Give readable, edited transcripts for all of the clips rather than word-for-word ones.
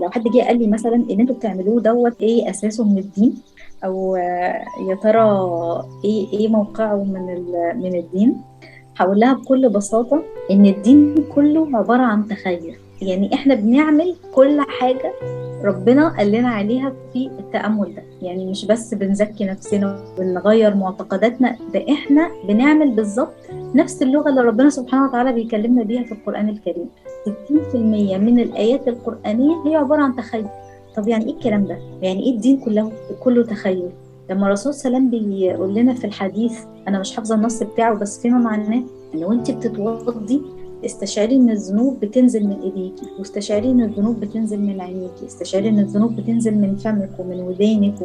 لو حد جه قال لي مثلا ان انتوا بتعملوه دوت ايه اساسه من الدين، او يا ترى ايه موقعه من الدين، هقول لها بكل بساطة ان الدين كله عبارة عن تخيل. يعني احنا بنعمل كل حاجة ربنا قال لنا عليها في التأمل ده. يعني مش بس بنزكي نفسنا وبنغير معتقداتنا، ده احنا بنعمل بالظبط نفس اللغة اللي ربنا سبحانه وتعالى بيكلمنا بيها في القرآن الكريم. 60% من الآيات القرآنية هي عبارة عن تخيل. طب يعني ايه الكلام ده؟ يعني ايه الدين كله تخيل؟ لما الرسول صلى الله عليه وسلم بيقول لنا في الحديث، انا مش حافظه النص بتاعه بس فيما معناه ان وانت بتتوضي استشعري ان الذنوب بتنزل من ايديكي، واستشعري ان الذنوب بتنزل من عينيكي، استشعري ان الذنوب بتنزل من فمك ومن ودانك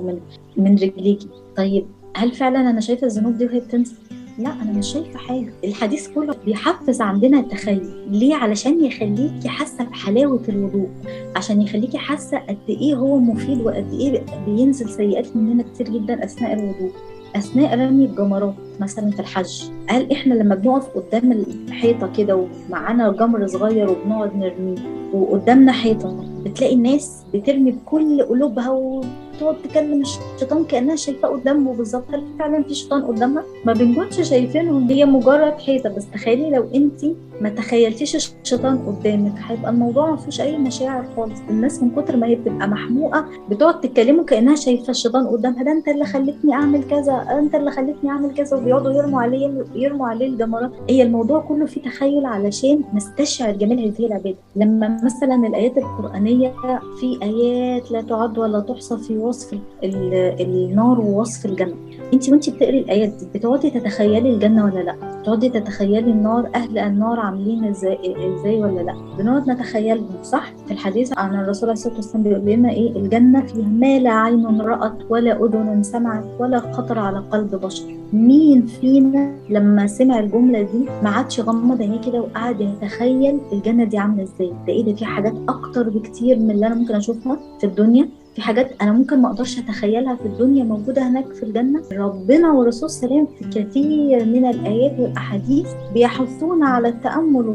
ومن رجليكي. طيب هل فعلا انا شايفه الذنوب دي وهي بتنزل؟ لا، انا مش شايفه حاجه. الحديث كله بيحفز عندنا التخيل. ليه؟ علشان يخليكي حاسه بحلاوه الوضوء، عشان يخليكي حاسه قد ايه هو مفيد وقد ايه بينزل سيئات مننا كتير جدا اثناء الوضوء. اثناء رمي الجمرات مثلا في الحج، هل احنا لما بنقف قدام الحيطه كده ومعانا جمر صغير وبنقعد نرميه وقدامنا حيطه، بتلاقي الناس بترمي بكل قلوبها وتقعد تكلم الشيطان كانها شايفاه قدامه بالظبط؟ هل فعلا في شيطان قدامها؟ ما بنكونش شايفينهم، هي مجرد حيطه. بس تخيلي لو انت ما تخيلتيش الشيطان قدامك، هيبقى الموضوع ما فيهوش اي مشاعر خالص. الناس من كتر ما هي بتبقى محموقه بتقعد تتكلموا كانها شايفه الشيطان قدامها. ده انت اللي خلتني اعمل كذا، انت اللي خلتني اعمل كذا، وبيقعدوا يرموا عليه الجمرات. هي الموضوع كله فيه تخيل علشان نستشعر جمال هذه العباده. لما مثلا الايات القرانيه، في ايات لا تعد ولا تحصى في وصف النار ووصف الجنه. وانت بتقري الايات دي بتقعدي تتخيلي الجنه ولا لا؟ بتقعدي تتخيلي النار، اهل النار عاملين ازاي ولا لا؟ بنقعد نتخيلهم، صح؟ في الحديث عن الرسول عليه الصلاه والسلام بيقول لنا ايه؟ الجنه فيها ما لا عين رأت ولا اذن سمعت ولا خطر على قلب بشر. مين فينا لما سمع الجمله دي ما عادش غمض عينيه كده وقعد يتخيل الجنه دي عامله ازاي؟ ده ايه ده؟ في حاجات اكتر بكتير من اللي انا ممكن اشوفها في الدنيا. في حاجات انا ممكن ما اقدرش اتخيلها في الدنيا موجوده هناك في الجنه. ربنا والرسول صلى الله عليه وسلم في كثير من الايات والاحاديث بيحثونا على التامل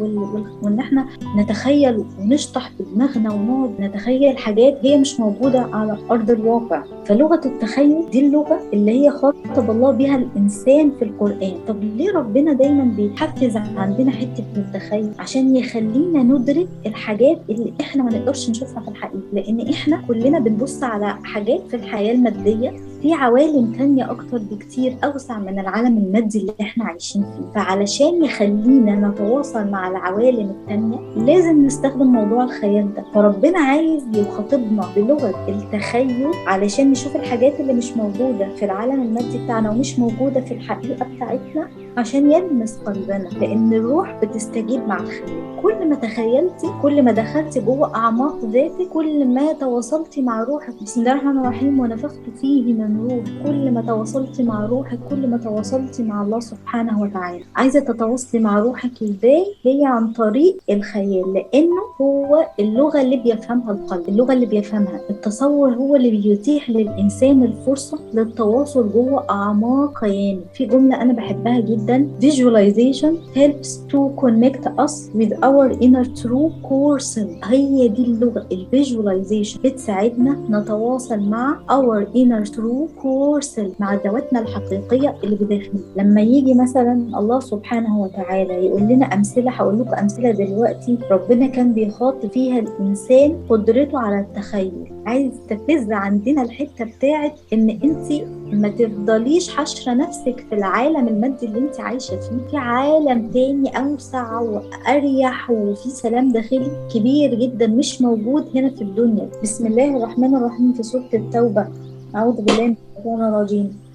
وان احنا نتخيل ونشطح بدماغنا ونقعد نتخيل حاجات هي مش موجوده على ارض الواقع. فلغه التخيل دي اللغه اللي هي خاطب الله بها الانسان في القران. طب ليه ربنا دايما بيحفز عندنا حته التخيل؟ عشان يخلينا ندرك الحاجات اللي احنا ما نقدرش نشوفها في الحقيقه. لان احنا كلنا بنبص على حاجات في الحياه الماديه، في عوالم تانية أكتر بكتير أوسع من العالم المادي اللي إحنا عايشين فيه. فعلشان يخلينا نتواصل مع العوالم التانية لازم نستخدم موضوع الخيال ده. فربنا عايز يخاطبنا بلغة التخيل علشان نشوف الحاجات اللي مش موجودة في العالم المادي بتاعنا ومش موجودة في الحقيقة بتاعتنا، عشان يلمس قلبنا. لأن الروح بتستجيب مع الخيال. كل ما تخيلتي، كل ما دخلتي جوه أعماق ذاتك، كل ما تواصلتي مع روحك. بسم الله الرحمن الرحيم، ونفخت فيه من روح. كل ما تواصلتي مع روحك كل ما تواصلتي مع الله سبحانه وتعالى. عايزة تتواصلي مع روحك ازاي؟ هي عن طريق الخيال، لأنه هو اللغة اللي بيفهمها القلب، اللغة اللي بيفهمها التصور، هو اللي بيتيح للإنسان الفرصة للتواصل جوه أعماق كيانه. في جملة أنا بحبها جدا: Visualization helps to connect us with our inner true core self. هي دي اللغة. الفيجواليزيشن بتساعدنا نتواصل مع our inner true core self، مع ذواتنا الحقيقية اللي بداخلنا. لما يجي مثلا الله سبحانه وتعالى يقول لنا أمثلة، هقول لكم أمثلة دلوقتي ربنا كان بيخاطب فيها الإنسان قدرته على التخيل. عايز تفز عندنا الحتة بتاعت إن أنت ما تفضليش حشرة نفسك في العالم المادي اللي انت عايشة فيه. في عالم تاني أوسع وأريح وفي سلام داخلي كبير جدا مش موجود هنا في الدنيا. بسم الله الرحمن الرحيم في سورة التوبة: أعوذ بالله من الشيطان الرجيم.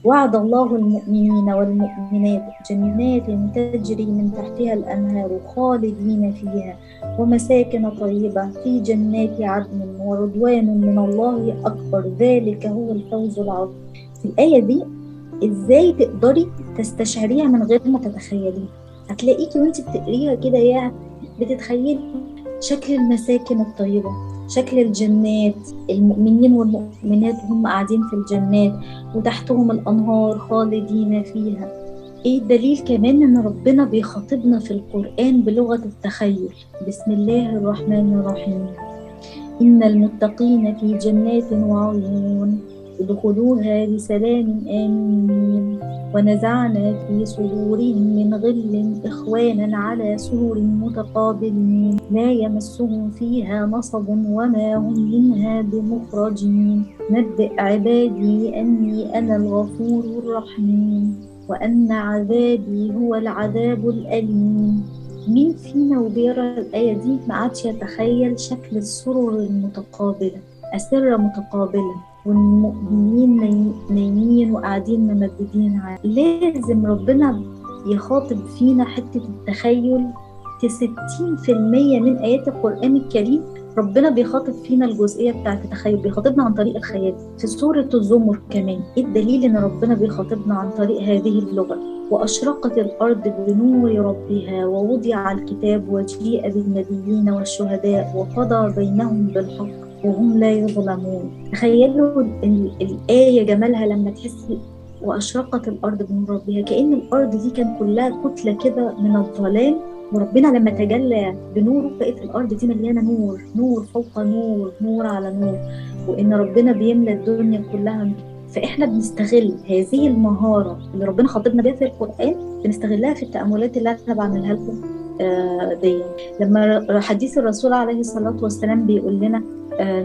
وعد الله المؤمنين والمؤمنات جنات تجري من تحتها الأنهار خالدين فيها ومساكن طيبة في جنات عدن ورضوان من الله أكبر، ذلك هو الفوز العظيم. في الآية دي إزاي تقدري تستشعريها من غير ما تتخيليها؟ هتلاقيكي وانت بتقريها كده يا بتتخيلي شكل المساكن الطيبة، شكل الجنات، المؤمنين والمؤمنات هم قاعدين في الجنات وتحتهم الأنهار خالدين فيها. ايه الدليل كمان ان ربنا بيخاطبنا في القرآن بلغة التخيل؟ بسم الله الرحمن الرحيم: إن المتقين في جنات وعيون ادخلوها بسلام آمين. ونزعنا في صدورهم من غل إخوانا على سرر متقابلين لا يمسهم فيها نصب وما هم منها بمخرجين. نبئ عبادي أني أنا الغفور الرحيم وأن عذابي هو العذاب الأليم. مين فينا وبيقرا الآية دي ما عادش يتخيل شكل السرر المتقابلة، أسرة متقابلة، والمؤمنين نايمين وقاعدين ممددين لازم ربنا يخاطب فينا حتة التخيل. 60% من آيات القرآن الكريم ربنا بيخاطب فينا الجزئية بتاعت التخيل، بيخاطبنا عن طريق الخيال. في سورة الزمر كمان إيه الدليل إن ربنا بيخاطبنا عن طريق هذه اللغة؟ وأشرقت الأرض بنور ربها ووضع الكتاب وجيء بالنبيين والشهداء وقضى بينهم بالحق وهم لا يظلمون. تخيلوا الآية جمالها لما تحسي وأشرقت الأرض بنور ربها، كأن الأرض دي كان كلها كتلة كده من الظلام، وربنا لما تجلى بنوره بقت الأرض دي مليانة نور، نور فوق نور، نور على نور، وإن ربنا بيملى الدنيا كلها. فإحنا بنستغل هذه المهارة اللي ربنا خاطبنا بيها في القرآن، بنستغلها في التأملات اللي أنا بعملها لكم دي. لما حديث الرسول عليه الصلاة والسلام بيقول لنا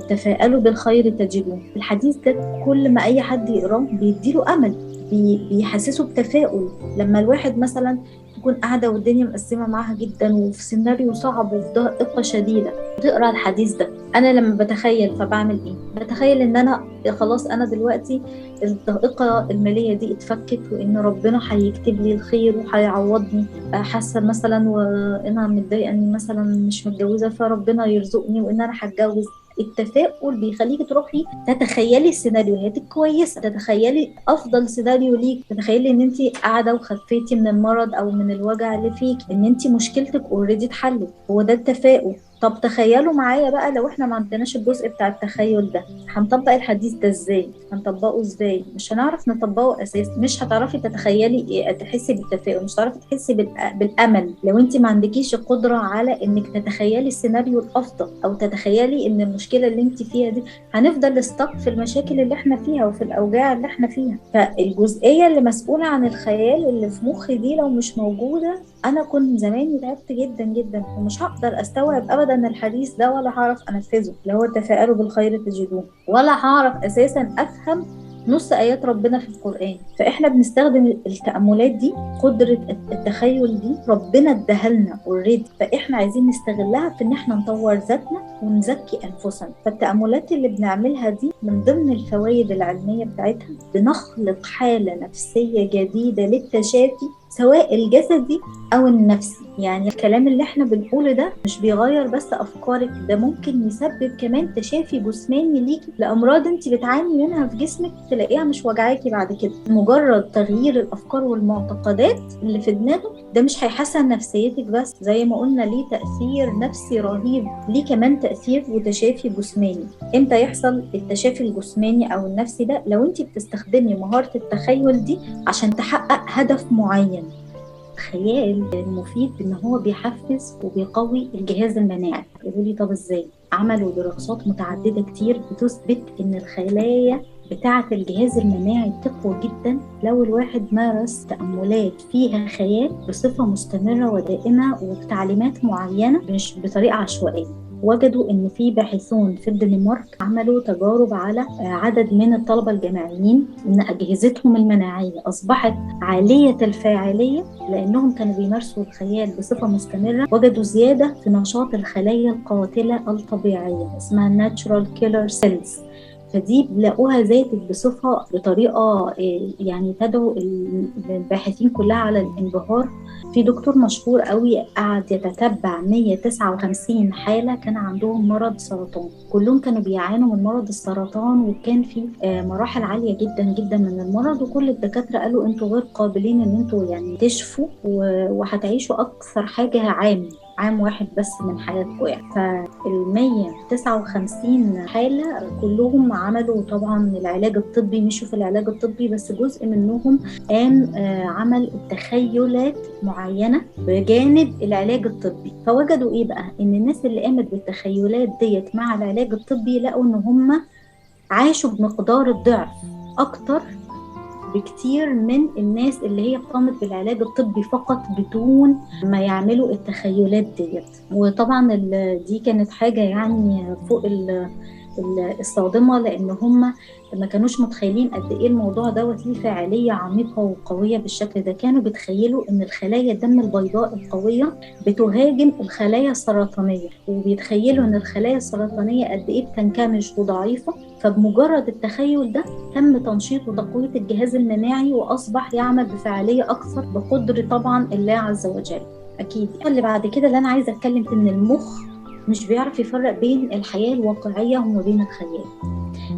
تفاءلوا بالخير تجدوه، الحديث ده كل ما أي حد يقراه بيديله أمل، بيحسسه بتفاؤل. لما الواحد مثلا تكون قاعدة والدنيا مقسمة معاها جدا وفي سيناريو صعب وفي ضائقة شديدة، تقرأ الحديث ده، أنا لما بتخيل فبعمل إيه؟ بتخيل إن أنا خلاص أنا دلوقتي الضائقة المالية دي اتفكت، وإن ربنا هيكتب لي الخير وهيعوضني. حاسة مثلا وأنا متضايقة إني مثلا مش متجوزة فربنا يرزقني وإن أنا هتجوز. التفاؤل بيخليكي تروحي تتخيلي السيناريوهات الكويسه، تتخيلي افضل سيناريو ليك، تتخيلي ان انت قاعده وخفيتي من المرض او من الوجع اللي فيك، ان انت مشكلتك اوريدي اتحلت. هو ده التفاؤل. طب تخيلوا معايا بقى لو احنا ما عندناش الجزء بتاع التخيل ده، هنطبق الحديث ده ازاي؟ هنطبقه ازاي؟ مش هنعرف نطبقه اساسا. مش هتعرفي تتخيلي ايه، تحسي بالتفاؤل، مش هتعرفي تحسي بالامل لو انت ما عندكيش القدره على انك تتخيلي السيناريو الافضل، او تتخيلي ان المشكله اللي انت فيها دي هنفضل نستك في المشاكل اللي احنا فيها وفي الاوجاع اللي احنا فيها. فالجزئيه اللي مسؤوله عن الخيال اللي في مخي دي لو مش موجوده، انا كنت زماني تعبت جدا جدا، ومش هقدر استوعب ابدا الحديث ده، ولا هعرف انفذه اللي هو تفاءلوا بالخير تجدوه، ولا هعرف اساسا افهم نص ايات ربنا في القران. فاحنا بنستخدم التاملات دي، قدره التخيل دي ربنا اداها لنا اوريدي، فاحنا عايزين نستغلها في ان احنا نطور ذاتنا ونزكي انفسنا. فالتاملات اللي بنعملها دي من ضمن الفوائد العلميه بتاعتها بنخلق حاله نفسيه جديده للتشافي، سواء الجسدي او النفسي. يعني الكلام اللي احنا بنقوله ده مش بيغير بس افكارك، ده ممكن يسبب كمان تشافي جسماني ليكي لامراض انت بتعاني منها في جسمك، تلاقيها مش وجعاكي بعد كده. مجرد تغيير الافكار والمعتقدات اللي في دماغك ده مش هيحسن نفسيتك بس، زي ما قلنا ليه تاثير نفسي رهيب، ليه كمان تاثير وتشافي جسماني. امتى يحصل التشافي الجسماني او النفسي ده؟ لو انت بتستخدمي مهارة التخيل دي عشان تحقق هدف معين. الخيال المفيد ان هو بيحفز وبيقوي الجهاز المناعي. يقولوا لي طب ازاي؟ عملوا دراسات متعددة كتير بتثبت ان الخلايا بتاعة الجهاز المناعي بتقوى جدا لو الواحد مارس تأملات فيها خيال بصفة مستمرة ودائمة وبتعليمات معينة، مش بطريقة عشوائية. وجدوا ان في باحثون في الدنمارك عملوا تجارب على عدد من الطلبة الجامعيين، ان اجهزتهم المناعية اصبحت عالية الفاعلية لانهم كانوا بيمارسوا الخيال بصفة مستمرة. وجدوا زيادة في نشاط الخلايا القاتلة الطبيعية اسمها natural killer cells، فدي لقوها زادت بصفة بطريقة يعني تدعو الباحثين كلها على الانبهار. في دكتور مشهور قوي قعد يتتبع 159 حالة كان عندهم مرض سرطان، كلهم كانوا بيعانوا من مرض السرطان، وكان في مراحل عالية جدا جدا من المرض، وكل الدكاترة قالوا انتوا غير قابلين ان انتوا يعني تشفوا وهتعيشوا اكثر حاجة عام. عام واحد بس من حياتكم يعني. فال159 حالة كلهم عملوا طبعا العلاج الطبي، مشوا في العلاج الطبي، بس جزء منهم قام عمل تخيلات معينة بجانب العلاج الطبي. فوجدوا ايه بقى؟ ان الناس اللي قامت بالتخيلات ديت مع العلاج الطبي لقوا ان هم عاشوا بمقدار الضعف اكتر بكتير من الناس اللي هي قامت بالعلاج الطبي فقط بدون ما يعملوا التخيلات ديت. وطبعا دي كانت حاجة يعني فوق الصادمة، لأن هم ما كانوش متخيلين قد إيه الموضوع دوت ليه فاعلية عميقة وقوية بالشكل ده. كانوا بيتخيلوا إن الخلايا الدم البيضاء القوية بتهاجم الخلايا السرطانية، وبيتخيلوا إن الخلايا السرطانية قد إيه بتنكمش وضعيفة. فبمجرد التخيل ده تم تنشيط وتقوية الجهاز المناعي، وأصبح يعمل بفاعلية أكثر بقدر طبعا الله عز وجل. أكيد اللي بعد كده اللي أنا عايزة أتكلم إن المخ مش بيعرف يفرق بين الحياة الواقعية وما بين الخيال،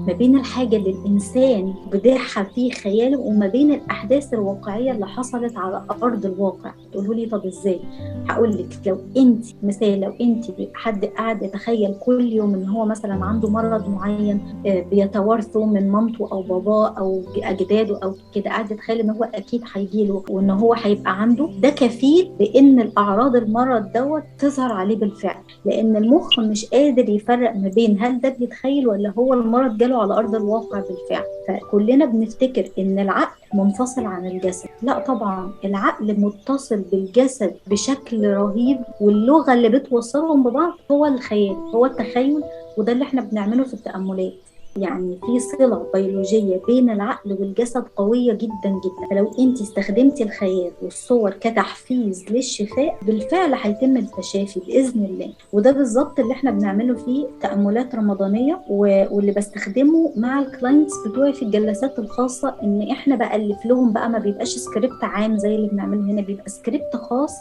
ما بين الحاجة اللي الإنسان بداعها في خياله وما بين الأحداث الواقعية اللي حصلت على أرض الواقع. تقولوا لي طب إزاي؟ هقول لك. لو أنت مثال، لو أنت حد قاعد يتخيل كل يوم إن هو مثلا عنده مرض معين بيتوارثه من مامته أو باباه أو أجداده أو كده، قاعد يتخيل إن هو أكيد هيجيله وإن هو هيبقى عنده، ده كفيل بإن الأعراض المرض دوت تظهر عليه بالفعل، لأن المخ مش قادر يفرق ما بين هل ده بيتخيل ولا هو المرض جاله على أرض الواقع بالفعل. فكلنا بنفتكر إن العقل منفصل عن الجسد. لا طبعا، العقل متصل بالجسد بشكل رهيب، واللغة اللي بتوصلهم ببعض هو الخيال، هو التخيل. وده اللي احنا بنعمله في التأملات. يعني في صلة بيولوجية بين العقل والجسد قوية جدا جدا. فلو انت استخدمتي الخيال والصور كتحفيز للشفاء، بالفعل هيتم التشافي بإذن الله. وده بالظبط اللي احنا بنعمله في تأملات رمضانية، واللي بستخدمه مع الكلاينتس بتوعي في الجلسات الخاصة. ان احنا بألف لهم بقى، ما بيبقاش سكريبت عام زي اللي بنعمله هنا، بيبقى سكريبت خاص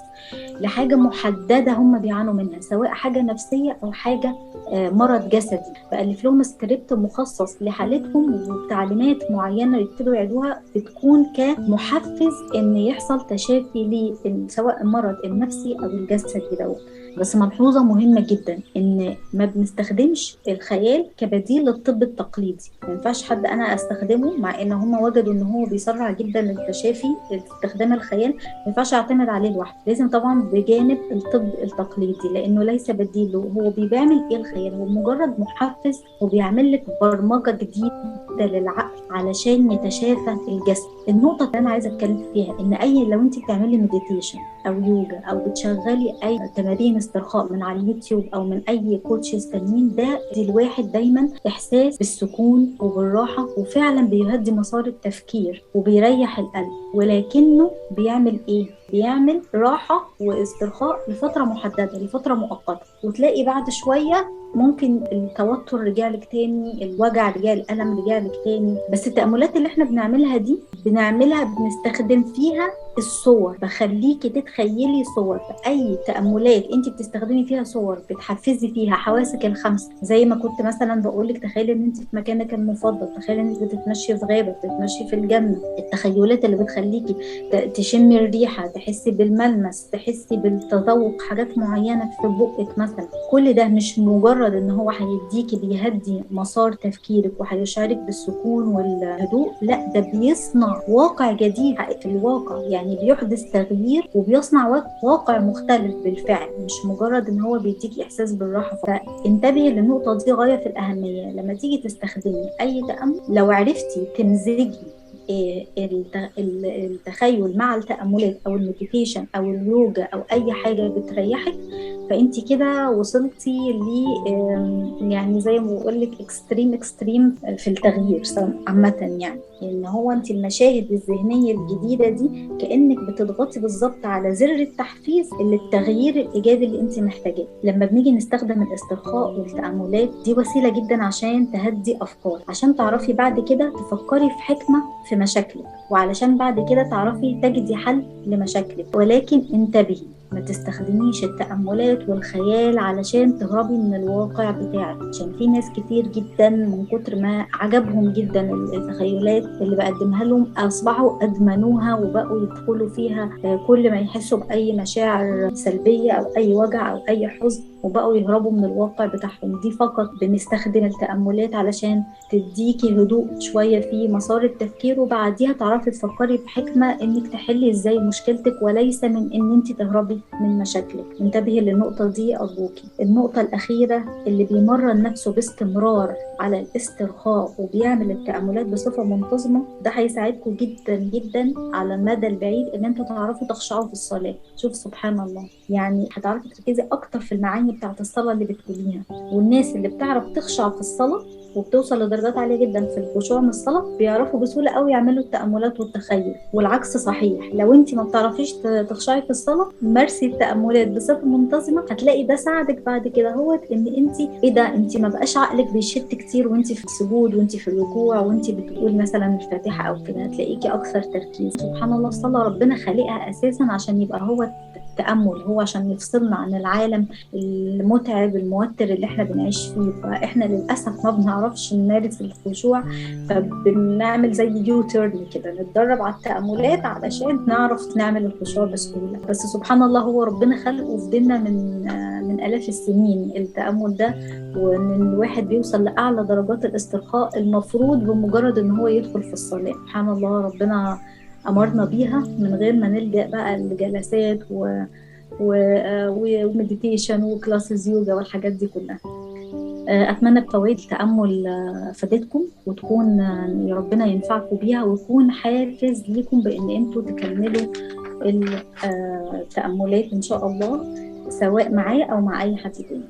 لحاجة محددة هم بيعانوا منها، سواء حاجة نفسية أو حاجة مرض جسدي. بألف لهم سكريبت مخصص لحالتهم وبتعليمات معينة يبتدوا يعيدوها، بتكون كمحفز إن يحصل تشافي سواء المرض النفسي أو الجسدي دوت. بس ملحوظة مهمة جدا، إن ما بنستخدمش الخيال كبديل للطب التقليدي. ما ينفعش حد أنا أستخدمه، مع إن هم وجدوا إن هو بيسرع جدا التشافي استخدام الخيال، ما ينفعش أعتمد عليه لوحده، لازم طبعا بجانب الطب التقليدي، لأنه ليس بديله. هو بيعمل إيه الخيال؟ هو مجرد محفز، وبيعمل لك برمجة جديدة للعقل علشان يتشافى الجسد. النقطة اللي أنا عايزة أتكلم فيها، إن لو أنت بتعملي مديتيشن أو يوجا أو بتشغلي أي تمارين استرخاء من على اليوتيوب أو من أي كوتشز تانيين، ده الواحد دايما إحساس بالسكون وبالراحة، وفعلا بيهدي مسار التفكير وبيريح القلب. ولكنه بيعمل إيه؟ بيعمل راحة واسترخاء لفترة محددة، لفترة مؤقتة، وتلاقي بعد شوية ممكن التوتر رجعلك تاني، الوجع رجع، الألم رجعلك تاني. بس التأملات اللي احنا بنعملها دي بنستخدم فيها الصور، بخليكي تتخيلي صور. أي تأملات انت بتستخدمي فيها صور بتحفزي فيها حواسك الخمس، زي ما كنت مثلا بقولك تخيلي ان انت في مكانك المفضل، تخيلي ان انت بتتمشي في غابة، بتتمشي في الجنة. التخيلات اللي بتخليكي تشمي الريحة، تحسي بالملمس، تحسي بالتذوق حاجات معينة في بقك مثلا. كل ده مش مجرد ان هو هيديكي بيهدي مسار تفكيرك وهيشعرك بالسكون والهدوء، لا، ده بيصنع واقع جديد في الواقع، يعني بيحدث تغيير وبيصنع واقع مختلف بالفعل، مش مجرد ان هو بيديكي احساس بالراحة. فانتبهي للنقطة دي غاية في الأهمية لما تيجي تستخدمي اي تأمل. لو عرفتي تمزجي التخيل مع التأملات أو المديتيشن أو اليوجا أو أي حاجة بتريحك، فأنت كده وصلتي يعني زي ما بقولك اكستريم في التغيير عامة. يعني إن هو أنت المشاهد الذهنية الجديدة دي كأنك بتضغطي بالظبط على زر التحفيز للتغيير الإيجابي اللي أنت محتاجاه. لما بنيجي نستخدم الاسترخاء والتأملات دي وسيلة جدا عشان تهدي أفكار، عشان تعرفي بعد كده تفكري في حكمة في في مشاكلك، وعلشان بعد كده تعرفي تجدي حل لمشاكلك. ولكن انتبهي، ما تستخدميش التأملات والخيال علشان تهربي من الواقع بتاعك، عشان في ناس كتير جدا من كتر ما عجبهم جدا التخيلات اللي بقدمها لهم أصبحوا أدمنوها وبقوا يدخلوا فيها كل ما يحسوا بأي مشاعر سلبية أو أي وجع أو أي حزن، وبقوا يهربوا من الواقع بتاعهم. دي فقط بنستخدم التأملات علشان تديكي هدوء شوية في مسار التفكير، وبعديها تعرفي تفكري بحكمة انك تحلي ازاي مشكلتك، وليس من ان انت تهربي من مشاكلك. انتبهي للنقطة دي أرجوكي. النقطة الأخيرة، اللي بيمرن نفسه باستمرار على الاسترخاء وبيعمل التأملات بصفة منتظمة، ده هيساعدكم جدا جدا على المدى البعيد ان انتوا تعرفوا تخشعوا في الصلاة. شوف سبحان الله، يعني هتعرفي تركزي اكتر في المعاني بتاعت الصلاة اللي بتقوليها. والناس اللي بتعرف تخشع في الصلاة وبتوصل لدرجات عالية جدا في الخشوع من الصلاة، بيعرفوا بسهولة قوي يعملوا التأملات والتخيل. والعكس صحيح، لو انت ما بتعرفيش تخشعي في الصلاة، مارسي التأملات بصفة منتظمة، هتلاقي ده ساعدك بعد كده هو ان انت ايه ده، انت ما بقاش عقلك بيشت كتير وانت في السجود وانت في الركوع وانت بتقول مثلا الفاتحة او كده، هتلاقيكي اكثر تركيز. سبحان الله، الصلاة ربنا خالقها اساسا عشان يبقى هو التأمل، هو عشان يفصلنا عن العالم المتعب الموتر اللي احنا بنعيش فيه. فاحنا للأسف ما بنعرفش نمارس الخشوع، فبنعمل زي يوتيرن كده، نتدرب على التأملات علشان نعرف نعمل الخشوع بسهولة. بس سبحان الله، هو ربنا خلقه في ديننا من آلاف السنين التأمل ده، وان الواحد بيوصل لأعلى درجات الاسترخاء المفروض بمجرد ان هو يدخل في الصلاة. سبحان الله، ربنا أمرنا بيها من غير ما نلجأ بقى لجلسات ومديتيشن وكلاسز يوجا والحاجات دي كلها. أتمنى بفوائد التأمل فادتكم، وتكون يا ربنا ينفعكم بيها، ويكون حافز ليكم بأن أنتوا تكملوا التأملات إن شاء الله، سواء معايا أو مع أي حد تاني.